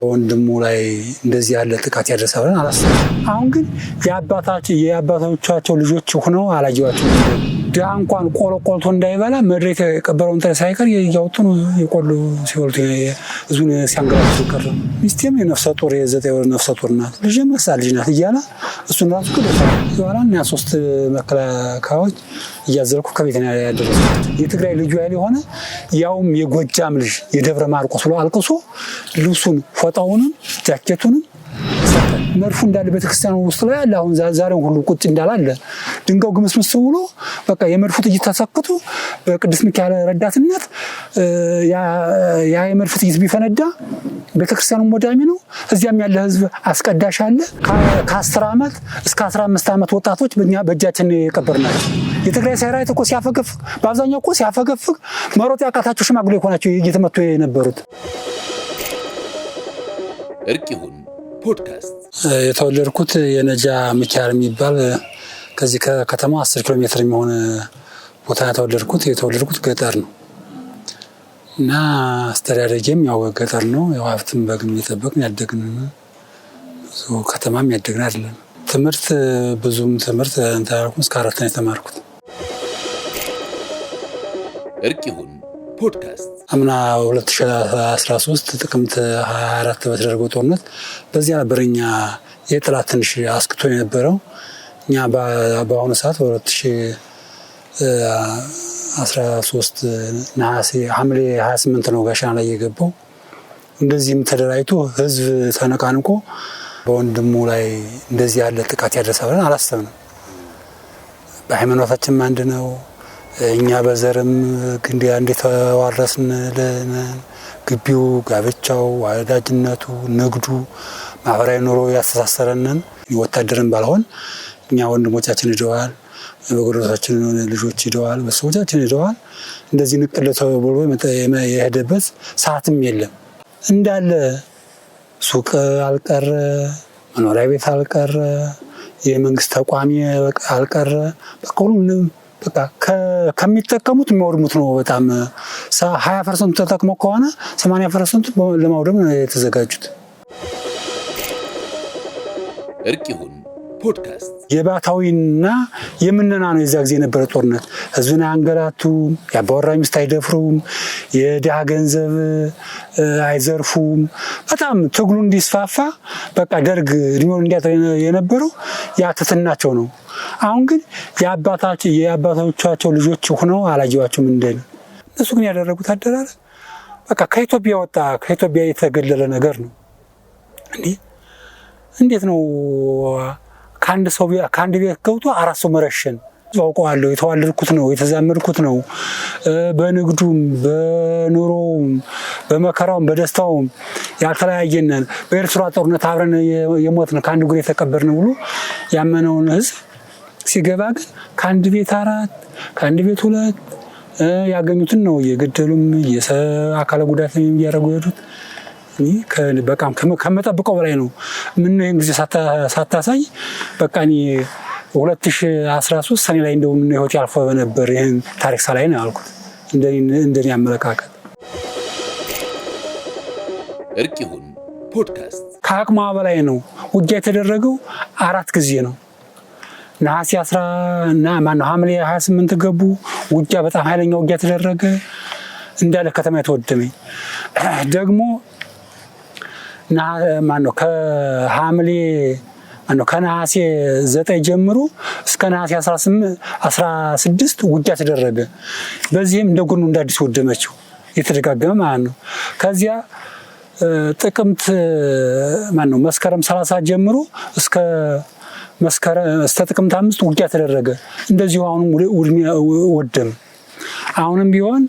ወንድሙ ላይ እንደዚህ ያለ ጥቃት ያደረሰብን አላሰብም። አሁን ግን የአባቶቻቸው ልጆች ሆነው አላየዋቸው። ድሃ እንኳን ቆሎቆልቶ እንዳይበላ መድሬት የቀበረውን ጥሬ ሳይቀር እያወጡ ነው የቆሉ ሲወልቱ እዙን ሲያንገራቱ ቀረ። ሚስቴም የነፍሰ ጡር የ9 ወር ነፍሰ ጡር ናት። ልጅም ህፃን ልጅ ናት እያለ እሱን ራሱ ክደታ ይዋላ እና 3 መከላከያዎች እያዘልኩ ከቤት ነው ያደረሱት። የትግራይ ልጅ ያለ ሆነ ያውም የጎጃም ልጅ የደብረ ማርቆስ ብሎ አልቅሶ ልብሱን ፎጣውንም ጃኬቱንም መርፉ እንዳለ ቤተክርስቲያኑ ውስጥ ላይ አለ። አሁን ዛሬው ሁሉ ቁጭ እንዳላለ ድንጋው ግምስምስ ብሎ በቃ የመርፉ ጥይት ተሰክቶ በቅዱስ ሚካኤል ረዳትነት ያ የመርፉ ጥይት ቢፈነዳ ቤተክርስቲያኑ ወዳሚ ነው። እዚያም ያለ ህዝብ አስቀዳሽ አለ። ከ10 ዓመት እስከ 15 ዓመት ወጣቶች በእጃችን የቀበርናቸው። የትግራይ ሰራዊት እኮ ሲያፈገፍግ በአብዛኛው እኮ ሲያፈገፍግ መሮጥ ያቃታቸው ሽማግሌ ሆናቸው እየተመቱ የነበሩት። እርቂሁን ፖድካስት የተወለድኩት የነጃ ሚካኤል የሚባል ከዚህ ከከተማ 10 ኪሎ ሜትር የሚሆን ቦታ የተወለድኩት ገጠር ነው እና አስተዳደጌም ያው ገጠር ነው። ያው ሀብትም በግም እየጠበቅን ያደግን ከተማም ያደግን አይደለም። ትምህርት ብዙም ትምህርት እንታልኩም እስከ 4 ነው የተማርኩት። እርቂሁን ፖድካስት አምና 2013 ጥቅምት 24 በተደረገው ጦርነት በዚያ ነበርኛ የጥላት ትንሽ አስክቶ የነበረው። እኛ በአሁኑ ሰዓት በ2013 ሐምሌ 28 ነው ጋሻና ላይ የገባው። እንደዚህም ተደራጅቶ ህዝብ ተነቃንቆ በወንድሙ ላይ እንደዚህ ያለ ጥቃት ያደረሰብን አላሰብንም። በሃይማኖታችን አንድ ነው። እኛ በዘርም ግንድ እንዴት ተዋረስን ግቢው፣ ጋብቻው፣ ወዳጅነቱ፣ ንግዱ፣ ማህበራዊ ኑሮ ያስተሳሰረንን ወታደርን ባልሆን እኛ ወንድሞቻችን ሄደዋል፣ በጎረቤታችን ልጆች ሄደዋል፣ በሰዎቻችን ሄደዋል። እንደዚህ ንቅል ተብሎ የሄደበት ሰዓትም የለም። እንዳለ ሱቅ አልቀረ፣ መኖሪያ ቤት አልቀረ፣ የመንግስት ተቋሚ አልቀረ። በሁሉም በቃ ከሚጠቀሙት የሚያወድሙት ነው። በጣም 20% ተጠቅመው ከሆነ 80% ለማውደም ነው የተዘጋጁት። እርቂሁን ፖድካስት የባታዊና የምነና ነው የዛ ጊዜ የነበረ ጦርነት። ህዝብን አንገላቱም፣ ያባወራ ሚስት አይደፍሩም፣ የድሃ ገንዘብ አይዘርፉም። በጣም ትግሉ እንዲስፋፋ በቃ ደርግ እድሜውን እንዲያጥር የነበረው ያትትናቸው ነው። አሁን ግን የአባቶቻቸው ልጆች ሆነው አላየዋቸውም። እነሱ ግን ያደረጉት አደራረግ በቃ ከኢትዮጵያ ወጣ፣ ከኢትዮጵያ የተገለለ ነገር ነው። እንዴት ነው ከአንድ ቤት ገብቶ 4 ሰው መረሸን? አውቀዋለሁ። የተዋለድኩት ነው፣ የተዛመድኩት ነው። በንግዱም በኑሮውም በመከራውም በደስታውም ያልተለያየነን፣ በኤርትራ ጦርነት አብረን የሞትን ከአንድ ጉሬ የተቀበርን ብሎ ያመነውን ህዝብ ሲገባ ግን ከአንድ ቤት 4 ከአንድ ቤት 2 ያገኙትን ነው እየገደሉም አካለ ጉዳት እያደረጉ ሄዱት። በቃም ከመጠብቀው በላይ ነው። ምን ነው እንግዲህ ሳታሳይ በቃ 2013 ሰኔ ላይ እንደውም ነው ህይወት ያልፈ ነበር። ይሄን ታሪክ ሳላይ ነው ያልኩት እንደኔ አመለካከት። እርቂሁን ፖድካስት ከአቅሟ በላይ ነው። ውጊያ የተደረገው 4 ጊዜ ነው። ነሐሴ 10 እና ሐምሌ 28 ገቡ። ውጊያ በጣም ኃይለኛ ውጊያ ተደረገ። እንዳለ ከተማ የተወደመኝ ደግሞ ከነሐሴ 9 ጀምሮ እስከ ነሐሴ 16 ውጊያ ተደረገ። በዚህም እንደ ጎኑ እንደ አዲስ ወደመችው የተደጋገመ ማለት ነው። ከዚያ ጥቅምት መስከረም 30 ጀምሮ እስከ ጥቅምት 5 ውጊያ ተደረገ። እንደዚሁ አሁንም ወደም። አሁንም ቢሆን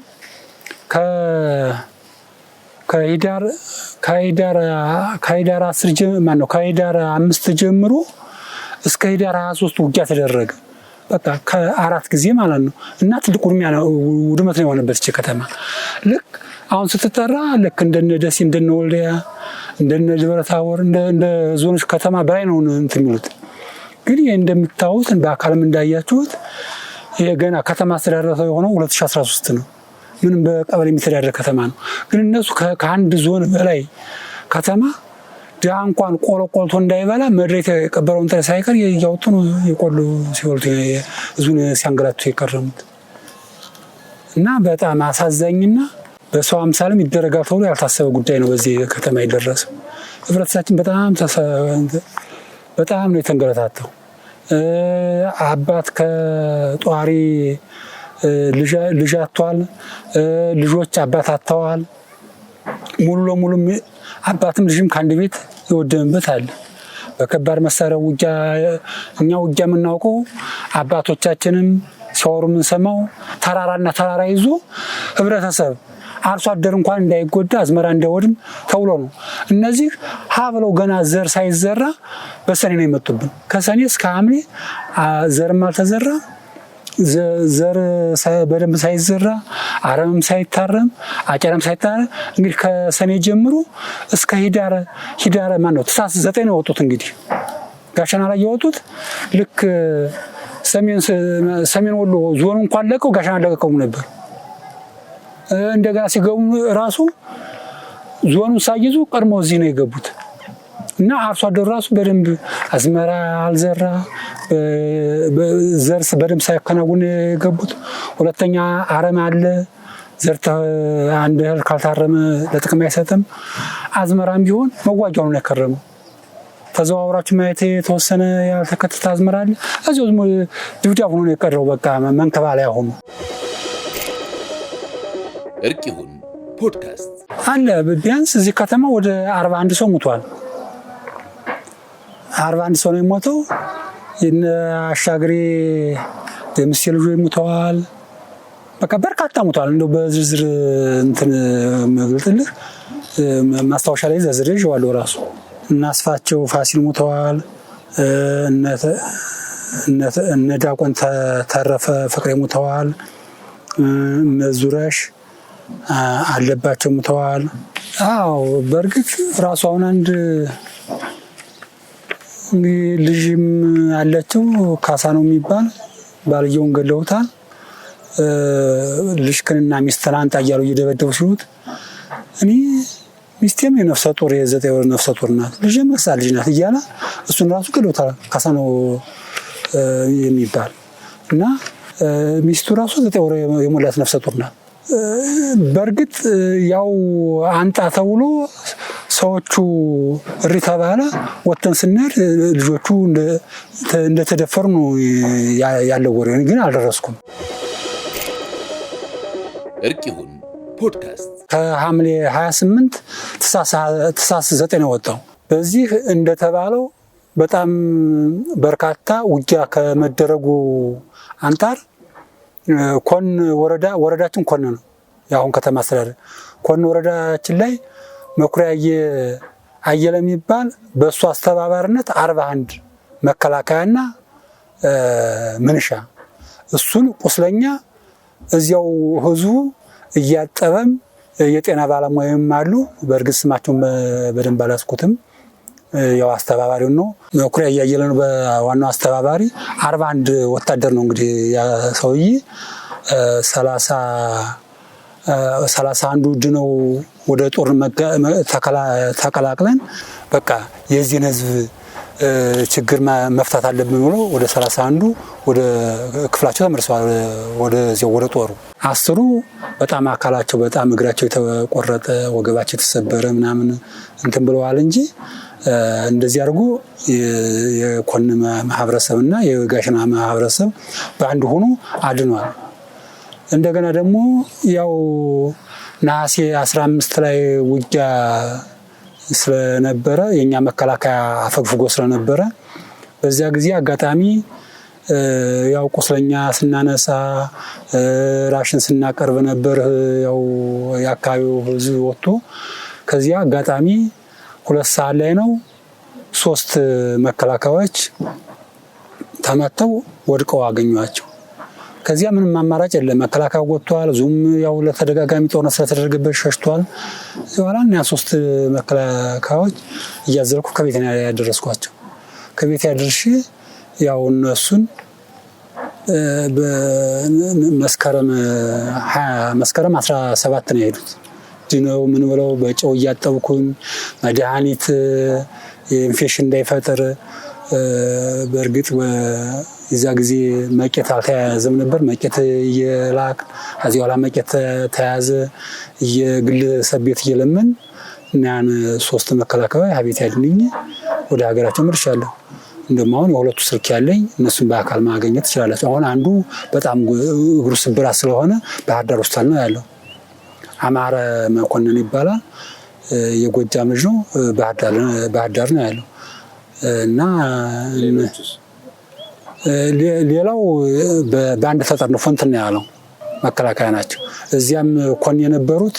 ከሂዳር 5 ጀምሮ እስከ ሂዳር 23 ውጊያ ተደረገ። በቃ ከ4 ጊዜ ማለት ነው። እና ትልቅ ውድመት ነው የሆነበት እቺ ከተማ። ልክ አሁን ስትጠራ ልክ እንደነ ደሴ፣ እንደነ ወልዲያ፣ እንደነ ደብረ ታቦር እንደ ዞኖች ከተማ በላይ ነው እንትን የሚሉት። ግን ይሄ እንደምታዩት በአካልም እንዳያችሁት ይሄ ገና ከተማ አስተዳደር የሆነው 2013 ነው። ምንም በቀበሌ የሚተዳደር ከተማ ነው። ግን እነሱ ከአንድ ዞን በላይ ከተማ ድሃ እንኳን ቆሎ ቆልቶ እንዳይበላ መሬት የቀበረውን ጥሬ ሳይቀር እያወጡ ነው የቆሎ ሲወልቱ ህዝቡን ሲያንገላቱ የከረሙት እና በጣም አሳዛኝና በሰው አምሳልም ይደረጋል ተብሎ ያልታሰበ ጉዳይ ነው በዚህ ከተማ የደረሰው። ህብረተሰባችን በጣም ነው የተንገላታተው። አባት ከጧሪ ልጅ አጥቷል። ልጆች አባት አጥተዋል። ሙሉ ለሙሉ አባትም ልጅም ከአንድ ቤት የወደመበት አለ። በከባድ መሳሪያ ውጊያ እኛ ውጊያ የምናውቀው አባቶቻችንም ሲያወሩ የምንሰማው ተራራና ተራራ ይዞ ህብረተሰብ አርሶ አደር እንኳን እንዳይጎዳ አዝመራ እንዳይወድም ተብሎ ነው። እነዚህ ሀብለው ገና ዘር ሳይዘራ በሰኔ ነው የመጡብን። ከሰኔ እስከ ሐምሌ ዘርም አልተዘራ፣ ዘር በደንብ ሳይዘራ፣ አረምም ሳይታረም፣ አጨዳም ሳይታረም እንግዲህ ከሰኔ ጀምሮ እስከ ሂዳር ማን ነው ታህሳስ 9 ነው የወጡት። እንግዲህ ጋሸና ላይ የወጡት ልክ ሰሜን ወሎ ዞን እንኳን ለቀው ጋሸና ለቀው ነበር። እንደገና ሲገቡ ራሱ ዞኑን ሳይዙ ቀድሞ እዚህ ነው የገቡት እና አርሶ አደሩ ራሱ በደንብ አዝመራ አልዘራ፣ ዘር በደንብ ሳይከናወን የገቡት። ሁለተኛ አረም አለ። ዘርተ አንድ እህል ካልታረመ ለጥቅም አይሰጥም። አዝመራም ቢሆን መዋጃው ነው የከረመው። ተዘዋውራችሁ ማየት የተወሰነ ያልተከተተ አዝመራ አለ። እዚሁ ድብዳብ ሆኖ የቀረው በቃ መንከባለያ ሆኖ። እርቅ ይሁን ፖድካስት አለ። ቢያንስ እዚህ ከተማ ወደ 41 ሰው ሞቷል። 41 ሰው ነው የሞተው። የነ አሻግሬ ደምሴ ልጆች ሞተዋል። በቃ በርካታ ሞተዋል። እንደው በዝርዝር እንትን መግለጥልህ ማስታወሻ ላይ ዘርዝሬ ይዤዋለሁ ራሱ። እና አስፋቸው ፋሲል ሞተዋል። እነ ዲያቆን ተረፈ ፍቅሬ ሞተዋል። መዙረሽ አለባቸው ሞተዋል። አዎ በእርግጥ ራሱ አሁን አንድ ልጅም አለችው ካሳ ነው የሚባል ባልየውን ገለውታል። ልጅክንና ሚስትን አንጣ እያሉ እየደበደቡ ሲሉት እኔ ሚስቴም የነፍሰ ጡር የ9 ወር ነፍሰ ጡር ናት፣ ልጅም ሕፃን ልጅ ናት እያለ እሱን ራሱ ገለውታል። ካሳ ነው የሚባል እና ሚስቱ ራሱ 9 ወር የሞላት ነፍሰ ጡር ናት። በእርግጥ ያው አንጣ ተብሎ ሰዎቹ እሪ ተባለ። ወጥተን ስንሄድ ልጆቹ እንደተደፈሩ ነው ያለው ወሬ፣ ግን አልደረስኩም። እርቅ ይሁን ፖድካስት ከሐምሌ 28 ታህሳስ 9 ነው ወጣው። በዚህ እንደተባለው በጣም በርካታ ውጊያ ከመደረጉ አንጻር ኮን ወረዳችን ኮን ነው ያሁን ከተማ አስተዳደር ኮን ወረዳችን ላይ መኩሪያዬ አየለ የሚባል በእሱ አስተባባሪነት 41 መከላከያና ምንሻ እሱን ቁስለኛ እዚያው ህዝቡ እያጠበም የጤና ባለሙያም አሉ። በእርግጥ ስማቸውን በደንብ አላስኩትም። ያው አስተባባሪው ነው መኩሪያዬ አየለ ነው በዋናው አስተባባሪ። 41 ወታደር ነው እንግዲህ ያ ሰውዬ 31 ውድ ነው ወደ ጦር ተቀላቅለን በቃ የዚህን ህዝብ ችግር መፍታት አለብን ብሎ ወደ 31 ወደ ክፍላቸው ተመልሰዋል። ወደ ጦሩ 10 በጣም አካላቸው በጣም እግራቸው የተቆረጠ ወገባቸው የተሰበረ ምናምን እንትን ብለዋል እንጂ እንደዚህ አድርጎ የኮን ማህበረሰብና የጋሸና ማህበረሰብ በአንድ ሆኖ አድኗል። እንደገና ደግሞ ያው ነሐሴ 15 ላይ ውጊያ ስለነበረ የኛ መከላከያ አፈግፍጎ ስለነበረ በዚያ ጊዜ አጋጣሚ ያው ቁስለኛ ስናነሳ ራሽን ስናቀርብ ነበር። ያው የአካባቢው ህዝብ ወጥቶ ከዚያ አጋጣሚ 2 ሰዓት ላይ ነው 3 መከላከያዎች ተመተው ወድቀው አገኟቸው። ከዚያ ምንም አማራጭ የለም። መከላከያ ወጥቷል። ዙም ያው ለተደጋጋሚ ጦርነት ስለተደረገበት ሸሽቷል። በኋላ እና 3 መከላከያዎች እያዘልኩ ከቤት ያደረስኳቸው። ከቤት ያደርሽ ያው እነሱን መስከረም 17 ነው የሄዱት። ድነው ምን ብለው በጨው እያጠብኩኝ መድኃኒት ኢንፌክሽን እንዳይፈጠር በእርግጥ በዛ ጊዜ መቄት አልተያዘም ነበር። መቄት እየላክ ከዚህ በኋላ መቄት ተያዘ የግለሰብ ቤት እየለመን እና ያን 3 መከላከያ ሀቤት ያድንኝ ወደ ሀገራቸው መርሻለሁ። እንደውም አሁን የሁለቱ ስልክ ያለኝ እነሱን በአካል ማግኘት ትችላላችሁ። አሁን አንዱ በጣም እግሩ ስብራት ስለሆነ ባህር ዳር ሆስፒታል ነው ያለው። አማረ መኮንን ይባላል። የጎጃም ልጅ ነው። ባህር ዳር ነው ያለው እና ሌላው በአንድ ተጠርንፎ እንትን ያለው መከላከያ ናቸው። እዚያም ኮን የነበሩት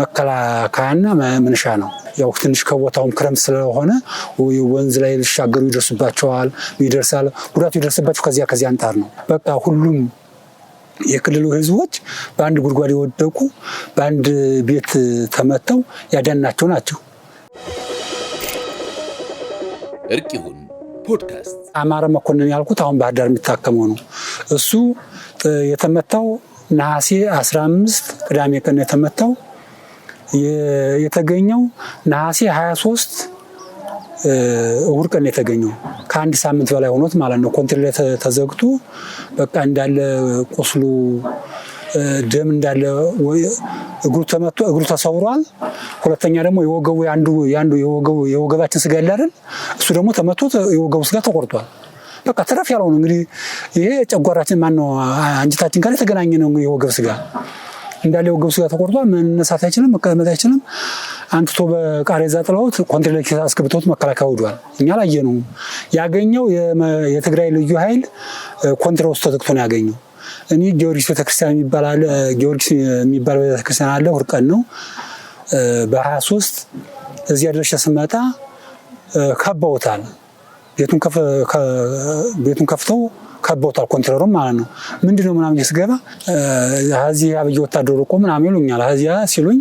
መከላከያና ምንሻ ነው። ያው ትንሽ ከቦታውም ክረምት ስለሆነ ወንዝ ላይ ሊሻገሩ ይደርሱባቸዋል፣ ይደርሳል። ጉዳቱ ይደርስባቸው ከዚያ አንጣር ነው። በቃ ሁሉም የክልሉ ህዝቦች በአንድ ጉድጓድ የወደቁ በአንድ ቤት ተመተው ያዳናቸው ናቸው። እርቅ ይሁን ፖድካስት። አማረ መኮንን ያልኩት አሁን ባህር ዳር የሚታከመው ነው። እሱ የተመታው ነሐሴ 15 ቅዳሜ ቀን የተመታው የተገኘው ነሐሴ 23 እሁድ ቀን የተገኘው ከአንድ ሳምንት በላይ ሆኖት ማለት ነው። ኮንትሮል ተዘግቶ በቃ እንዳለ ቁስሉ ደም እንዳለ እግሩ ተመቶ እግሩ ተሰብሯል። ሁለተኛ ደግሞ የወገቡ ያንዱ የወገባችን ስጋ ያለ አይደል እሱ ደግሞ ተመቶ የወገቡ ስጋ ተቆርጧል። በቃ ተረፍ ያለው ነው እንግዲህ ይሄ ጨጓራችን ማነው አንጀታችን ጋር የተገናኘ ነው። የወገብ ስጋ እንዳለ የወገቡ ስጋ ተቆርጧል። መነሳት አይችልም፣ መቀመጥ አይችልም። አንትቶ በቃሬዛ ጥለውት ኮንትሮል አስገብተውት መከላከያ ወዷል። እኛ ላየነው ያገኘው የትግራይ ልዩ ኃይል ኮንትሮል ውስጥ ተዘግቶ ነው ያገኘው። እኔ ጊዮርጊስ ቤተክርስቲያን የሚባል ቤተክርስቲያን አለ። እሑድ ቀን ነው በ23 እዚያ ድረስ ስመጣ ከበውታል። ቤቱን ከፍተው ከበውታል። ኮንትሮሉም ማለት ነው። ምንድነው ምናምን ስገባ እዚህ አብይ ወታደር እኮ ምናምን ይሉኛል። እዚያ ሲሉኝ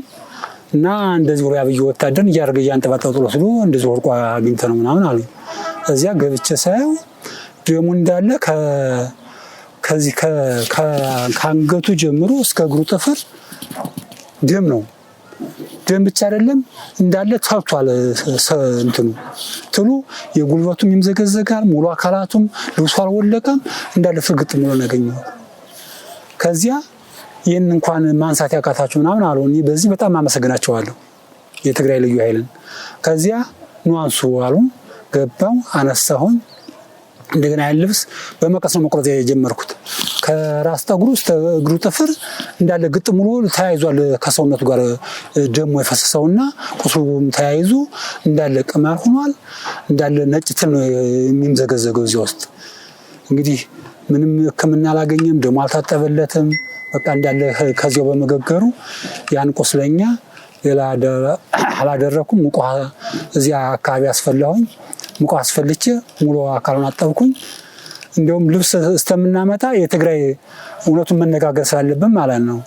እና እንደዚህ ወሬ አብይ ወታደር እያደረገ እያንጠባጠብጥሎ ሲሉ እንደዚህ ወርቋ አግኝተ ነው ምናምን አሉኝ። እዚያ ገብቼ ሳየው ደሙ እንዳለ ከዚህ ከአንገቱ ጀምሮ እስከ እግሩ ጥፍር ደም ነው። ደም ብቻ አይደለም እንዳለ ተልቷል። እንትኑ ትሉ የጉልበቱም ይምዘገዘጋል፣ ሙሉ አካላቱም ልብሱ አልወለቀም፣ እንዳለ ፍርግጥ ብሎ ነገኘው። ከዚያ ይህን እንኳን ማንሳት ያቃታችሁ ምናምን አሉ። እኔ በዚህ በጣም አመሰግናቸዋለሁ የትግራይ ልዩ ኃይልን። ከዚያ ኑአንሱ አሉ። ገባው አነሳሁኝ። እንደገና ያን ልብስ በመቀስ ነው መቁረጥ የጀመርኩት። ከራስ ጠጉሩ እስከ እግሩ ጥፍር እንዳለ ግጥም ብሎ ተያይዟል ከሰውነቱ ጋር ደሙ የፈሰሰውና ቁስሉም ተያይዞ እንዳለ ቅማል ሆኗል። እንዳለ ነጭ ትል ነው የሚምዘገዘገው እዚያ ውስጥ። እንግዲህ ምንም ሕክምና አላገኘም፣ ደሙ አልታጠበለትም። በቃ እንዳለ ከዚያው በመገገሩ ያን ቁስለኛ ሌላ አላደረኩም። ሙቋ እዚያ አካባቢ አስፈላሁኝ። ሙቋ አስፈልቼ ሙሉ አካሉን አጠብኩኝ። እንደውም ልብስ እስተምናመጣ የትግራይ እውነቱን መነጋገር ስላለብን ማለት ነው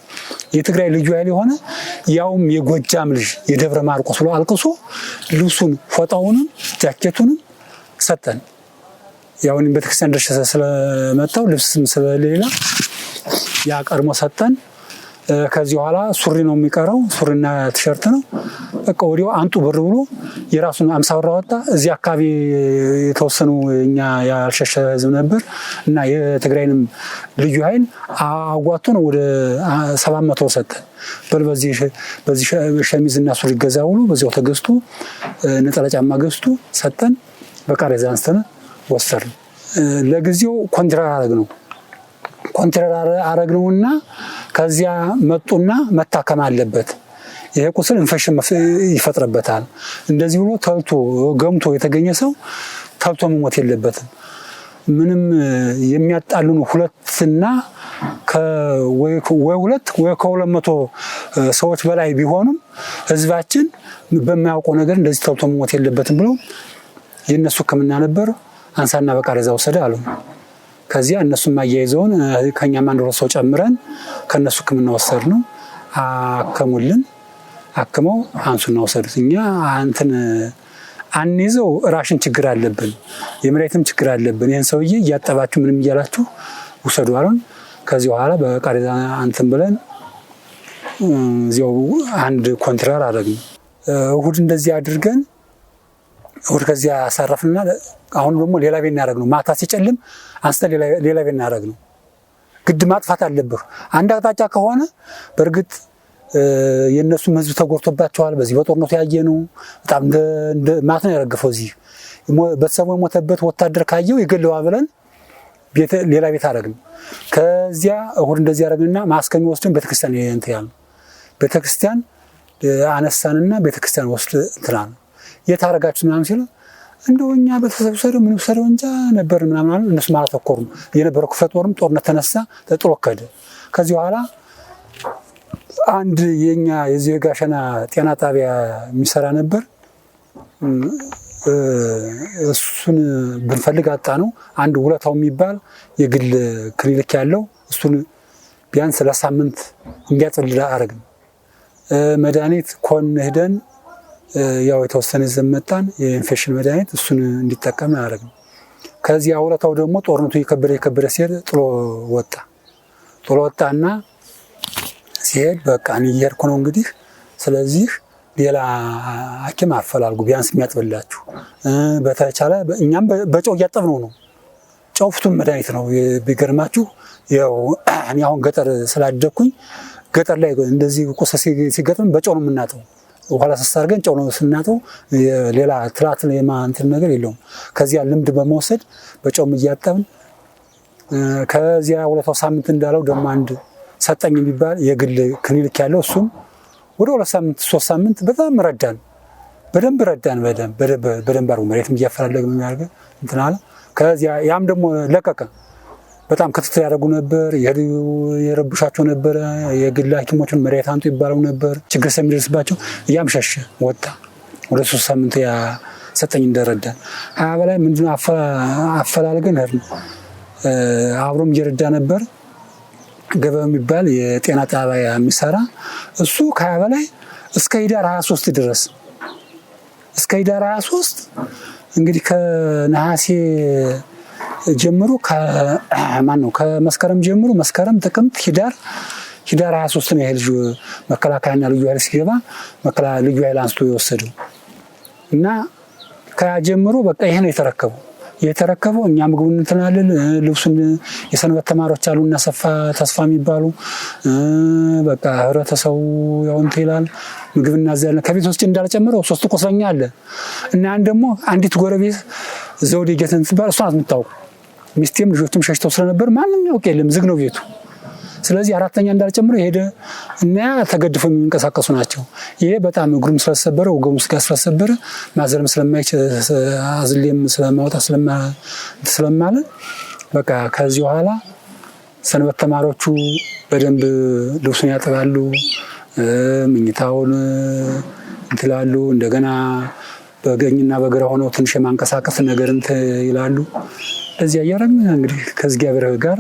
የትግራይ ልዩ ኃይል የሆነ ያውም የጎጃም ልጅ የደብረ ማርቆስ ብሎ አልቅሶ ልብሱን ፎጣውንም ጃኬቱንም ሰጠን። ያው እኔም ቤተክርስቲያን ድረስ ስለመጣው ልብስም ስለሌላ ያ ቀድሞ ሰጠን። ከዚህ በኋላ ሱሪ ነው የሚቀረው፣ ሱሪና ቲሸርት ነው። በቃ ወዲያው አንጡ ብር ብሎ የራሱን 50 ብር አወጣ። እዚህ አካባቢ የተወሰኑ እኛ ያልሸሸ ህዝብ ነበር እና የትግራይንም ልዩ ኃይል አዋጥቶ ነው ወደ 700 ብር ሰጠን። በዚህ ሸሚዝና ሱሪ ገዛ ብሎ በዚያው ተገዝቶ ነጠላ ጫማ ገዝቶ ሰጠን። በቃሬዛ አንስተን ወሰድን። ለጊዜው ኮንትራር አረግነውና ከዚያ መጡና መታከም አለበት፣ ይሄ ቁስል ኢንፌክሽን ይፈጥርበታል። እንደዚህ ብሎ ተልቶ ገምቶ የተገኘ ሰው ተልቶ መሞት የለበትም። ምንም የሚያጣሉን ሁለትና ወይ ከ200 ሰዎች በላይ ቢሆኑም ህዝባችን በማያውቀው ነገር እንደዚህ ተልቶ መሞት የለበትም ብሎ የነሱ ሕክምና ነበር። አንሳና በቃሬዛ ወሰደ አሉ። ከዚያ እነሱም አያይዘውን ከኛም አንድ ሰው ጨምረን ከነሱ ሕክምና ወሰድነው። አከሙልን። አክመው አንሱና ወሰዱት። እኛ አንይዘው ራሽን ችግር አለብን፣ የመሬትም ችግር አለብን፣ ይህን ሰውዬ እያጠባችሁ ምንም እያላችሁ ውሰዱ አሉን። ከዚህ በኋላ በቃሬዛ ብለን እዚያው አንድ ኮንትራር አደረግን። እሁድ እንደዚህ አድርገን እሁድ ከዚያ አሳረፍንና አሁን ደግሞ ሌላ ቤት እናደርግ ነው። ማታ ሲጨልም አንስተን ሌላ ቤት እናደርግ ነው። ግድ ማጥፋት አለብህ። አንድ አቅጣጫ ከሆነ በእርግጥ የእነሱም ህዝብ ተጎድቶባቸዋል። በዚህ በጦርነቱ ያየነው በጣም እንደ ማት ነው ያረገፈው። እዚህ ቤተሰቡ የሞተበት ወታደር ካየው ይገለዋል ብለን ሌላ ቤት አደረግን። ከዚያ እሁድ እንደዚህ አደረግንና ማስከኝ ወስደን ቤተክርስቲያን እንትን ያልነው ቤተክርስቲያን አነሳንና ቤተክርስቲያን ወስድ እንትናል የት አደረጋችሁ ምናምን ሲሉ እንደው እኛ በተሰብሰበ ምን ወሰደው እንጃ ነበር ምናምን እነሱ ማለት ተኮሩ። የነበረው ክፍለ ጦርም ጦርነት ተነሳ ተጥሎ ከደ። ከዚህ በኋላ አንድ የኛ የዚህ ጋሸና ጤና ጣቢያ የሚሰራ ነበር። እሱን ብንፈልግ አጣ ነው። አንድ ውለታው የሚባል የግል ክሊኒክ ያለው እሱን ቢያንስ ለሳምንት እንዲያጥልል አደረግን። መድኃኒት ኮን ሄደን ያው የተወሰነ ዘመጣን የኢንፌክሽን መድኃኒት እሱን እንዲጠቀም አደረግን። ከዚህ ውለታው ደግሞ ጦርነቱ የከበደ ሲሄድ ጥሎ ወጣና ሲሄድ በቃ እኔ እየሄድኩ ነው እንግዲህ ስለዚህ ሌላ ሐኪም አፈላልጉ ቢያንስ የሚያጥብላችሁ በተቻለ እኛም በጨው እያጠብነው ነው። ጨው ፍቱን መድኃኒት ነው ቢገርማችሁ። ያው እኔ አሁን ገጠር ስላደኩኝ ገጠር ላይ እንደዚህ ቁስል ሲገጥም በጨው ነው የምናጠው። ውሃ አድርገን ጨው ነው ስናጠው። ሌላ ትላት የማንትን ነገር የለውም። ከዚያ ልምድ በመውሰድ በጨውም እያጠብን ከዚያ ሁለታው ሳምንት እንዳለው ደግሞ አንድ ሰጠኝ የሚባል የግል ክሊኒክ ያለው እሱም ወደ 2 ሳምንት 3 ሳምንት በጣም ረዳን። በደንብ አድርጎ መሬትም እያፈላለገ የሚያደርገን እንትን አለ። ከዚያ ያም ደግሞ ለቀቀ። በጣም ክትትል ያደርጉ ነበር። የረብሻቸው ነበር። የግል ሐኪሞችን መሬት አንጡ ይባለው ነበር። ችግር ስለሚደርስባቸው ያም ሸሸ ወጣ። ወደ 3 ሳምንት ያ ሰጠኝ እንደረዳን በላይ ምንድነው አፈላልገን ሄድን። አብሮም እየረዳ ነበር። ገበያ የሚባል የጤና ጣቢያ የሚሰራ እሱ ከ20 በላይ እስከ ሂዳር 23 ድረስ እስከ ሂዳር 23 እንግዲህ ከነሐሴ ጀምሮ ከመስከረም ጀምሮ መስከረም፣ ጥቅምት፣ ሂዳር 23 ነው የልጅ መከላከያና ልዩ ኃይል ሲገባ ልዩ ኃይል አንስቶ የወሰደው እና ከጀምሮ በቃ ይሄ ነው የተረከበው። እኛ ምግቡን እንትናለን ልብሱን የሰንበት ተማሪዎች አሉና ተስፋ የሚባሉ በቃ ህብረተሰቡ ያው እንትን ይላል። ምግብ እናዛለን። ከቤት ውስጥ እንዳልጨምረው 3 ቁስለኛ አለ እና ያን ደግሞ አንዲት ጎረቤት ዘውዴ ጌተን ትባል እሷ ናት የምታውቀው። ሚስቴም ልጆችም ሸሽተው ስለነበር ማንም ያውቅ የለም ዝግ ነው ቤቱ። ስለዚህ 4ኛ እንዳልጨምረ ሄደ እና ተገድፈው የሚንቀሳቀሱ ናቸው። ይሄ በጣም እግሩም ስለተሰበረ ወገቡም ስለተሰበረ ማዘርም ስለማይችል አዝሌም ስለማውጣት ስለማለ በቃ ከዚህ በኋላ ሰንበት ተማሪዎቹ በደንብ ልብሱን ያጥባሉ፣ ምኝታውን እንትላሉ። እንደገና በገኝና በግራ ሆነው ትንሽ የማንቀሳቀስ ነገር እንትን ይላሉ። ለዚህ ያያረም እንግዲህ ከእግዚአብሔር ጋር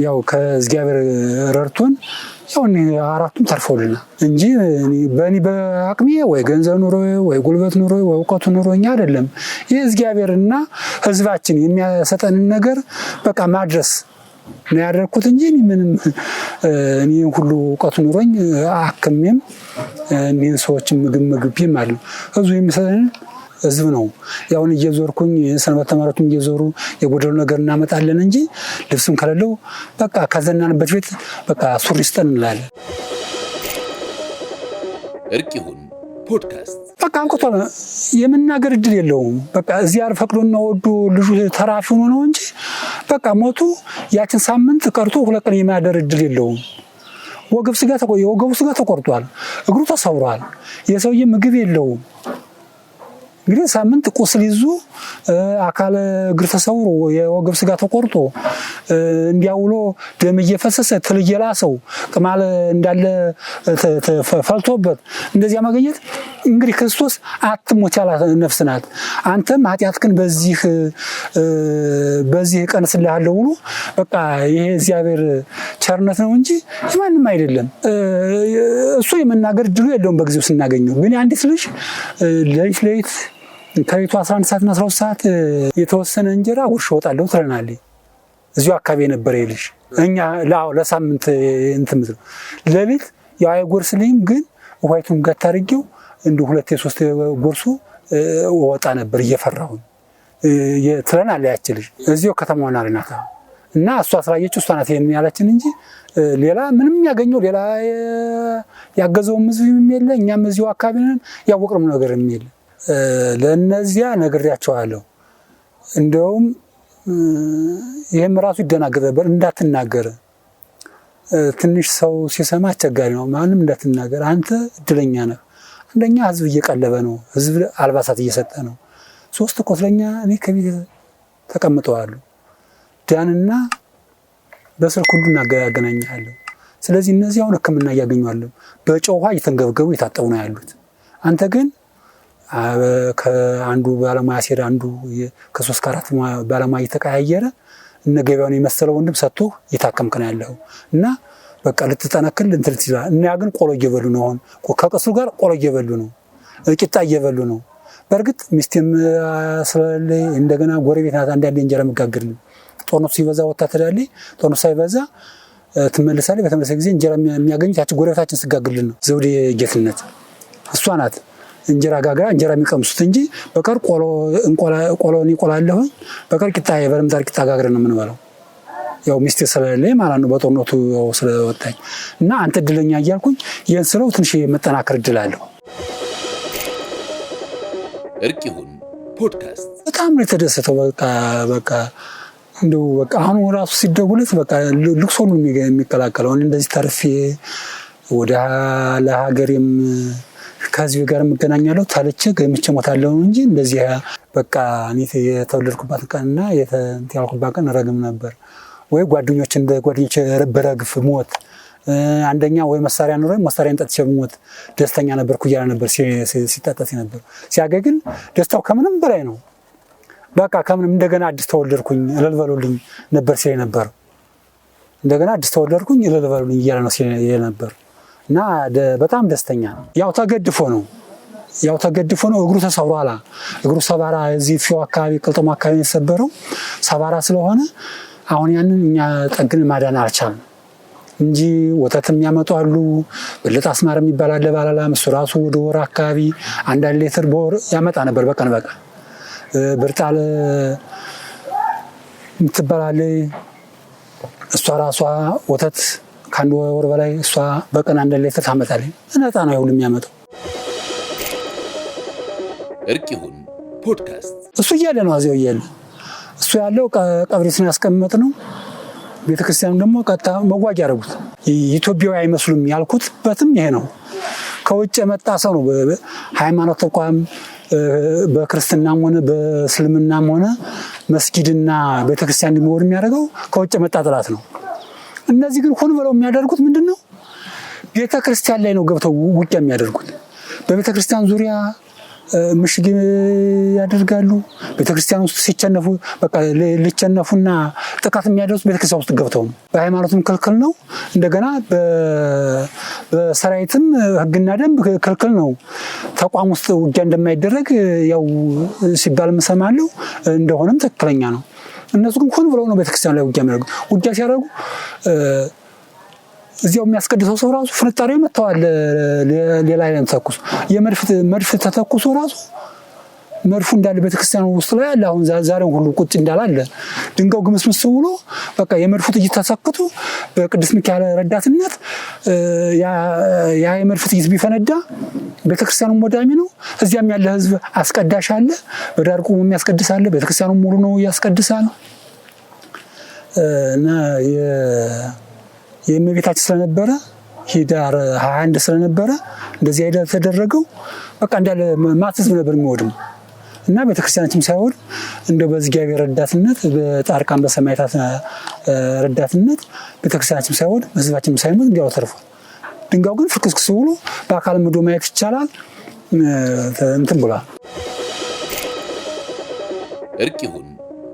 ያው ከእግዚአብሔር ረድቶን ያው አራቱም ተርፎልና እንጂ በእኔ በአቅሜ ወይ ገንዘብ ኑሮ ወይ ጉልበት ኑሮ ወይ እውቀቱ ኑሮኛ አይደለም። ይህ እግዚአብሔርና ህዝባችን የሚያሰጠንን ነገር በቃ ማድረስ ነው ያደረኩት እንጂ ምንም እኔ ሁሉ እውቀቱ ኑሮኝ አክሜም እኔን ሰዎችን ምግብም አሉ ህዝቡ የሚሰጠን ህዝብ ነው። ያውን እየዞርኩኝ ሰንበት ተማሪዎችም እየዞሩ የጎደሉ ነገር እናመጣለን እንጂ ልብስም ከሌለው በቃ ካዘናንበት ቤት በቃ ሱሪ ስጠን እንላለን። እርቂሁን ፖድካስት በቃ አንቆቷል። የመናገር እድል የለውም። በቃ እዚያ ፈቅዶና ወዶ ልጁ ተራፊ ሆኖ ነው እንጂ በቃ ሞቱ ያችን ሳምንት ቀርቶ 2 ቀን የማደር እድል የለውም። የወገቡ ስጋ ተቆርጧል። እግሩ ተሰብሯል። የሰውዬ ምግብ የለውም። እንግዲህ ሳምንት ቁስል ይዞ አካለ እግር ተሰውሮ የወገብ ስጋ ተቆርጦ እንዲያውሎ ደም እየፈሰሰ ትል እየላሰው ቅማል እንዳለ ፈልቶበት እንደዚያ ማግኘት እንግዲህ ክርስቶስ አትሞት ያላት ነፍስ ናት። አንተም ኃጢአትክን በዚህ ቀን ስለያለው ብሎ በቃ ይሄ እግዚአብሔር ቸርነት ነው እንጂ ማንም አይደለም። እሱ የመናገር ድሉ የለውም በጊዜው ስናገኘው። ግን አንዲት ልጅ ለይት ከቤቱ 11 ሰዓትና 12 ሰዓት የተወሰነ እንጀራ ጉርሽ ወጣለሁ ትለናለች። እዚሁ አካባቢ የነበረ ይልሽ እኛ ለሳምንት እንትን ምትል ለሊት ያው አይጎርስልኝም ግን ውሃይቱን ጋር ታርጌው እንደ 2-3 ጎርሱ ወጣ ነበር እየፈራሁ የትረናል ያችልሽ እዚሁ ከተማው ናሪናታ እና እሷ ስላየች እሷ ናት ያለችን እንጂ ሌላ ምንም ያገኘው ሌላ ያገዘው ምዝም የለ እኛም እዚሁ አካባቢ ነን ያወቅነው ነገር የለ ለነዚያ ነግሬያቸዋለሁ እንደውም ይሄም ራሱ ይደናገር ነበር እንዳትናገር ትንሽ ሰው ሲሰማ አስቸጋሪ ነው ማንም እንዳትናገር አንተ እድለኛ ነህ አንደኛ ህዝብ እየቀለበ ነው ህዝብ አልባሳት እየሰጠ ነው 3 ቆስለኛ እኔ ከቤት ተቀምጠዋል ዳንና በስልክ ሁሉ እናገናኛለሁ ስለዚህ እነዚህ አሁን ህክምና ያገኙአሉ በጨው ውሃ እየተንገብገቡ የታጠቡ ነው ያሉት አንተ ግን ከአንዱ ባለሙያ ሲር አንዱ ከ3-4 ባለሙያ እየተቀያየረ እነገበያውን የመሰለው ወንድም ሰጥቶ የታከምከ ነው ያለው እና በቃ ልትጠነክል እንትን ይላል እና ግን ቆሎ እየበሉ ነው አሁን ከቀሱ ጋር ቆሎ እየበሉ ነው ቂጣ እየበሉ ነው በርግጥ ሚስቴም ስለለ እንደገና ጎረቤት ናት አንድ እንጀራ መጋገር ነው ጦርነቱ ሲበዛ ወጣ ተዳለይ ጦርነቱ ሳይበዛ ትመለሳለች በተመለሰ ጊዜ እንጀራ የሚያገኙት ያቺ ጎረቤታችን ስጋግልን ነው ዘውዴ ጌትነት እሷ ናት እንጀራ ጋግራ እንጀራ የሚቀምሱት እንጂ በቀር ቆሎኒ ቆላለሁ በቀር ቂጣ የበረምዳር ቂጣ ጋግረ ነው የምንበላው ያው ሚስቴ ስለሌለ ማለት ነው በጦርነቱ ስለወጣኝ እና አንተ እድለኛ እያልኩኝ ይሄን ስለው ትንሽ መጠናከር እድላለሁ እርቂሁን ፖድካስት በጣም ነው የተደሰተው በቃ እንደው በቃ አሁን ራሱ ሲደውለት በቃ ልቅሶ ነው የሚከላከለው እንደዚህ ተርፌ ወደ ለሀገሬም ከዚህ ጋር መገናኛለሁ ታለች ገምቼ ሞታለሁ እንጂ እንደዚህ በቃ እኔ የተወለድኩባት ቀንና የተንቲያልኩባት ቀን ረግም ነበር ወይ ጓደኞች እንደ ጓደኞች በረግፍ ሞት አንደኛ ወይ መሳሪያ ኖረኝ መሳሪያን ጠጥቼ ሞት ደስተኛ ነበርኩ ይያለ ነበር ሲጣጣስ ነበር ሲያገግን ደስታው ከምንም በላይ ነው በቃ ከምንም እንደገና አዲስ ተወለድኩኝ እልልበሉልኝ ነበር ሲል ነበር እንደገና አዲስ ተወለድኩኝ እልልበሉልኝ ይያለ ነው ሲል ነበር እና በጣም ደስተኛ ያው ተገድፎ ነው እግሩ ተሰብሯላ እግሩ ሰባራ እዚህ ፊው አካባቢ ቅልጥሞ አካባቢ የተሰበረው ሰባራ ስለሆነ አሁን ያንን እኛ ጠግን ማዳን አልቻልንም እንጂ ወተትም ያመጣሉ በለጣ አስማር የሚባል አለ ባላላም እሱ ራሱ ወደ ወር አካባቢ 1 ሊትር በወር ያመጣ ነበር በቀን ብርጣለ ምትባላለ እሷ ራሷ ወተት ካንዱ ወር በላይ እሷ በቀን 1 ሊትር ታመጣለች እነጣ ነው ሁሉ የሚያመጣው እርቂሁን ፖድካስት እሱ እያለ ነው አዚው እያለ እሱ ያለው ቀብሪስን ያስቀመጥ ነው ቤተክርስቲያን ደግሞ ቀጣ መጓጅ ያረጉት ኢትዮጵያዊ አይመስሉም ያልኩትበትም ይሄ ነው ከውጭ የመጣ ሰው ነው ሃይማኖት ተቋም በክርስትናም ሆነ በእስልምናም ሆነ መስጊድና ቤተክርስቲያን እንዲኖር የሚያደርገው ከውጭ የመጣ ጥላት ነው እነዚህ ግን ሆን ብለው የሚያደርጉት ምንድነው ቤተክርስቲያን ላይ ነው ገብተው ውጊያ የሚያደርጉት በቤተክርስቲያን ዙሪያ ምሽግ ያደርጋሉ ቤተክርስቲያን ውስጥ ሲቸነፉ በቃ ለቸነፉና ጥቃት የሚያደርሱ ቤተክርስቲያን ውስጥ ገብተው ነው በሃይማኖትም ክልክል ነው እንደገና በሰራዊትም ህግና ደንብ ክልክል ነው ተቋም ውስጥ ውጊያ እንደማይደረግ ያው ሲባል መሰማለው እንደሆነም ትክክለኛ ነው እነሱ ግን ሆን ብለው ነው ቤተክርስቲያን ላይ ውጊያ የሚያደርጉ ውጊያ ሲያደርጉ እዚያው የሚያስቀድሰው ሰው ራሱ ፍንጣሪው መተዋል ሌላ አይነት ተኩስ የመድፍ ተተኩሶ ራሱ መድፉ እንዳለ ቤተክርስቲያኑ ውስጥ ላይ ያለ አሁን ዛሬው ሁሉ ቁጭ እንዳላለ ድንጋው ግምስምስ ብሎ በቃ የመድፉ ጥይት ተሰክቶ በቅዱስ ሚካኤል ረዳትነት ያ የመድፉ ጥይት ቢፈነዳ ቤተክርስቲያኑ ወዳሚ ነው እዚያም ያለ ህዝብ አስቀዳሽ አለ በዳርቁ የሚያስቀድስ አለ ቤተክርስቲያኑ ሙሉ ነው ያስቀድሳል እና የእመቤታችን ስለነበረ ሂዳር 21 ስለነበረ እንደዚህ አይደል ተደረገው በቃ እንዳለ ማጥስ ነበር የሚወድም እና ቤተክርስቲያናችን ሳይወድ እንደው በእግዚአብሔር ረዳትነት በጣርቃን በሰማያታት ረዳትነት ቤተክርስቲያናችን ሳይወድ ህዝባችን ሳይሞት እንዲያው ተርፏል ድንጋው ግን ፍክስክስ ብሎ በአካል ምዶ ማየት ይቻላል እንትን ብሏል እርቂሁን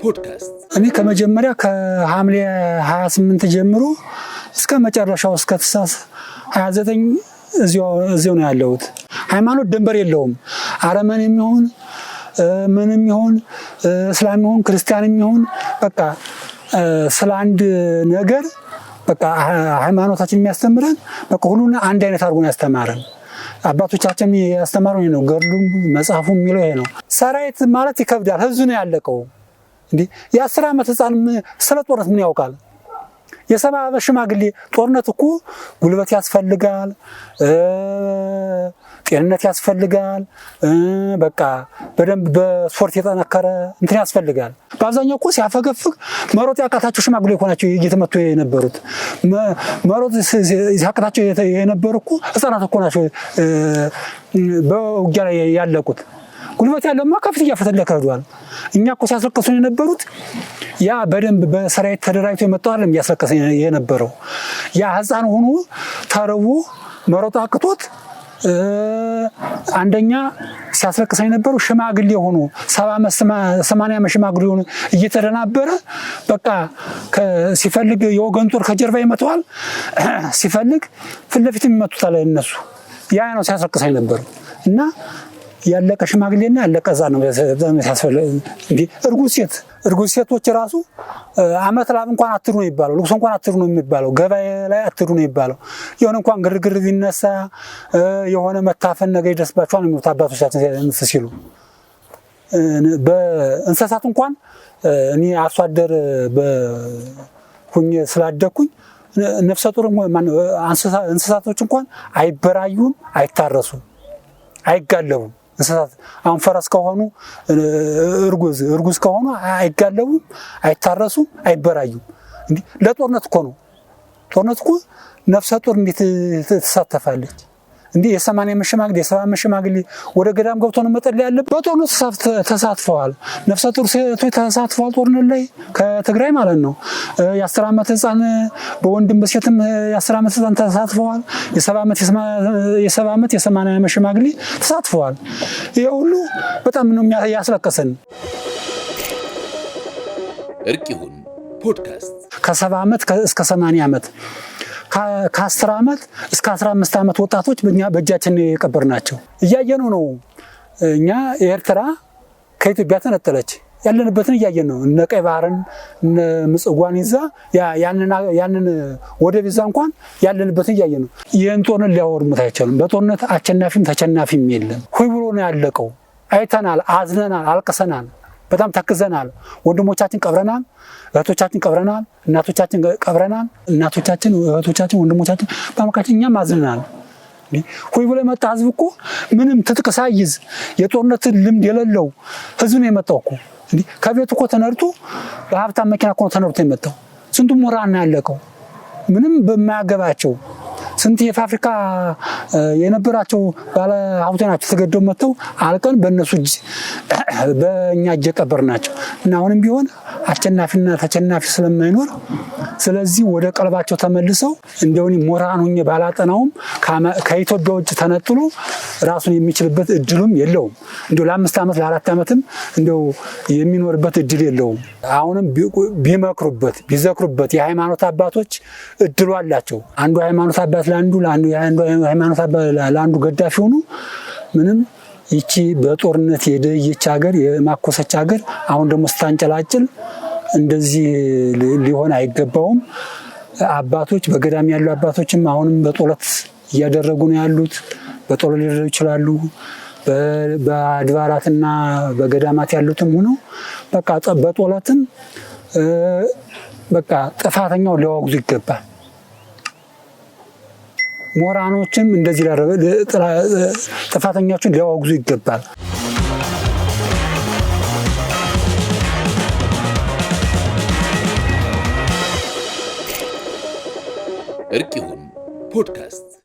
ፖድካስት እኔ ከመጀመሪያ ከሐምሌ 28 ጀምሮ እስከ መጨረሻው እስከ ተሳስ 29 እዚያው ነው ያለሁት ሃይማኖት ድንበር የለውም አረመን የሚሆን ምንም ይሁን እስላም ይሁን ክርስቲያን ይሁን በቃ ስለ አንድ ነገር በቃ ሃይማኖታችን የሚያስተምረን በቃ ሁሉን አንድ አይነት አድርጎ ያስተማረን። አባቶቻችን ያስተማሩን ነው። ገድሉም መጽሐፉም የሚለው ይሄ ነው። ሰራዊት ማለት ይከብዳል። ህዝብ ነው ያለቀው። እንዴ የ10 ዓመት ህፃን ስለ ጦርነት ምን ያውቃል? የ70 ዓመት ሽማግሌ ጦርነት እኮ ጉልበት ያስፈልጋል፣ ጤንነት ያስፈልጋል፣ በቃ በደንብ በስፖርት የጠነከረ እንትን ያስፈልጋል። በአብዛኛው እኮ ሲያፈገፍግ መሮጥ ያቃታቸው ሽማግሌ እኮ ናቸው እየተመቱ የነበሩት። መሮጥ ሲያቃታቸው የነበሩ እኮ ህፃናት እኮ ናቸው በውጊያ ላይ ያለቁት። ጉልበት ያለውማ ከፊት እያፈተለከ ሄዷል። እኛ እኮ ሲያስለቅሱን የነበሩት ያ በደንብ በሰራዊት ተደራጅቶ የመጣው አይደለም እያስለቀሰ የነበረው። ያ ህፃን ሆኖ ተርቦ መሮጥ አቅቶት አንደኛ ሲያስለቅሰን የነበረው ሽማግሌ ሆኖ 70 ዓመት 80 ዓመት ሽማግሌ ሆኖ እየተደናበረ በቃ ሲፈልግ የወገን ጦር ከጀርባ ይመታዋል፣ ሲፈልግ ፊት ለፊት ይመቱታል እነሱ። ያ ነው ሲያስለቅሰን የነበረው እና ያለቀ ሽማግሌና ያለቀ ህፃን ነው ሲያስፈልግ። እንዴ እርጉዝ ሴቶች ራሱ አመት ላብ እንኳን አትሩ ነው ይባላል። ልቅሶ እንኳን አትሩ ነው የሚባለው። ገበያ ላይ አትሩ ነው ይባላል። የሆነ እንኳን ግርግር ቢነሳ የሆነ መታፈን ነገር ይደርስባቸዋል የሚሉት አባቶቻችን ሲሉ። በእንስሳት እንኳን እኔ አርሶ አደር ሁኜ ስላደኩኝ ነፍሰ ጡር እንስሳቶች እንኳን አይበራዩም፣ አይታረሱም፣ አይጋለቡም። እንስሳት አሁን ፈረስ ከሆኑ እርጉዝ ከሆኑ አይጋለቡም፣ አይታረሱም፣ አይበራዩም። እንዴ ለጦርነት እኮ ነው። ጦርነት እኮ ነፍሰ ጡር እንዴት ትሳተፋለች? እንዴ የ80 ዓመት ሽማግሌ የ70 ዓመት ሽማግሌ ወደ ገዳም ገብቶ ነው መጠለያ ያለ። በጦርነት ተሳትፈዋል። ነፍሰ ጡር ሴቶች ተሳትፈዋል ጦርነት ላይ ከትግራይ ማለት ነው። የ10 ዓመት ህፃን በወንድም በሴትም የ10 ዓመት ህፃን ተሳትፈዋል። የ70 ዓመት የ80 ዓመት ሽማግሌ ተሳትፈዋል። ይሄ ሁሉ በጣም ነው ያስለቀሰን። እርቅ ይሁን ፖድካስት ከ70 ዓመት እስከ 80 ዓመት ከ10 ዓመት እስከ 15 ዓመት ወጣቶች በእጃችን የቀበርናቸው እያየነው ነው። እኛ ኤርትራ ከኢትዮጵያ ተነጠለች፣ ያለንበትን እያየን ነው። እነ ቀይ ባህርን እነ ምጽዋን ይዛ ያንን ወደብ ይዛ እንኳን ያለንበትን እያየን ነው። ይህን ጦርነት ሊያወርሙት አይቻሉም። በጦርነት አሸናፊም ተሸናፊም የለም። ሁይ ብሎ ነው ያለቀው። አይተናል፣ አዝነናል፣ አልቅሰናል፣ በጣም ተክዘናል። ወንድሞቻችን ቀብረናል፣ እህቶቻችን ቀብረናል፣ እናቶቻችን ቀብረናል። እናቶቻችን፣ እህቶቻችን፣ ወንድሞቻችን በአመካችን እኛም አዝነናል። ሁይ ብሎ የመጣ ህዝብ እኮ ምንም ትጥቅ ሳይዝ የጦርነት ልምድ የሌለው ህዝብ ነው የመጣው እኮ። ከቤት እኮ ተነርቶ በሀብታም መኪና እኮ ተነርቶ የመጣው። ስንቱ ምሁራን ያለቀው ምንም በማያገባቸው። ስንት የፋብሪካ የነበራቸው ባለ ሀብቶች ናቸው ተገደው መጥተው አልቀን በእነሱ እጅ በእኛ እጅ ቀበርናቸው። እና አሁንም ቢሆን አሸናፊና ተሸናፊ ስለማይኖር ስለዚህ ወደ ቀልባቸው ተመልሰው እንደውኒ ሞራን ሆኜ ባላጠናውም ከኢትዮጵያ ውጭ ተነጥሎ ራሱን የሚችልበት እድሉም የለውም። እንደው ለ5 ዓመት ለ4 ዓመትም እንደው የሚኖርበት እድል የለውም። አሁንም ቢመክሩበት ቢዘክሩበት የሃይማኖት አባቶች እድሉ አላቸው። አንዱ ሃይማኖት አባት ለአንዱ ሃይማኖት አባት ለአንዱ ገዳፊ ሆኑ ምንም ይቺ በጦርነት የደየች ሀገር የማኮሰች ሀገር አሁን ደግሞ ስታንጨላጭል እንደዚህ ሊሆን አይገባውም። አባቶች በገዳም ያሉ አባቶችም አሁንም በጦለት እያደረጉ ነው ያሉት። በጦለት ሊደረጉ ይችላሉ። በአድባራትና በገዳማት ያሉትም ሆነው በቃ በጦለትም በቃ ጥፋተኛው ሊያወግዙ ይገባል። ሞራኖችም እንደዚህ ጥፋተኞችን ሊያወግዙ ይገባል። እርቅ ይሁን ፖድካስት